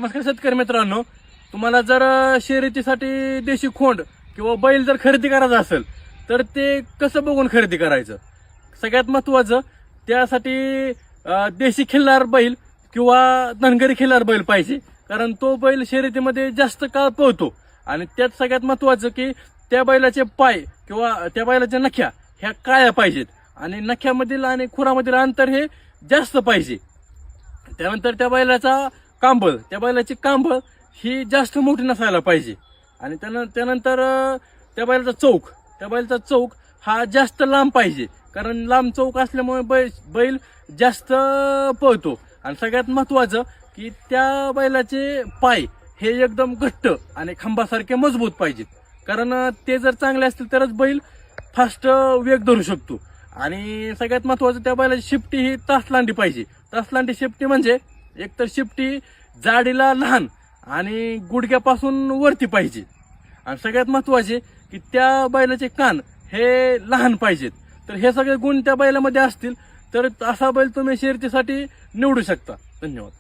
नमस्कार शेतकरी मित्रांनो, तुम्हाला जर शर्यतीसाठी देशी खोंड किंवा बैल जर खरेदी करायचा असेल तर ते कसं बघून खरेदी करायचं। सगळ्यात महत्त्वाचं त्यासाठी देशी खिल्लार बैल किंवा धनगरी खिल्लार बैल पाहिजे, कारण तो बैल शर्यतीमध्ये जास्त काळ पळतो। आणि त्यात सगळ्यात महत्त्वाचं की त्या बैलाचे पाय किंवा त्या बैलाच्या नख्या ह्या काळ्या पाहिजेत आणि नख्यामधील आणि खुरामधील अंतर हे जास्त पाहिजे। त्यानंतर त्या बैलाची कांबळ ही जास्त मोठी नसायला पाहिजे आणि त्यानंतर त्या बैलाचा चौक हा जास्त लांब पाहिजे, कारण लांब चौक असल्यामुळे बैल जास्त पळतो। आणि सगळ्यात महत्त्वाचं की त्या बैलाचे पाय हे एकदम घट्ट आणि खांबासारखे मजबूत पाहिजेत, कारण ते जर चांगले असतील तरच बैल फास्ट वेग धरू शकतो। आणि सगळ्यात महत्त्वाचं त्या बैलाची शिफ्टी ही तासलांडी पाहिजे। तासलांडी शिफ्टी म्हणजे एकतर शिफ्टी जाडीला लहान आणि गुडघ्यापासून वरती पाहिजे, आणि सगळ्यात महत्त्वाचे की त्या बैलाचे कान हे लहान पाहिजेत। तर हे सगळे गुण त्या बैलामध्ये असतील तर असा बैल तुम्ही शर्यतीसाठी निवडू शकता। धन्यवाद।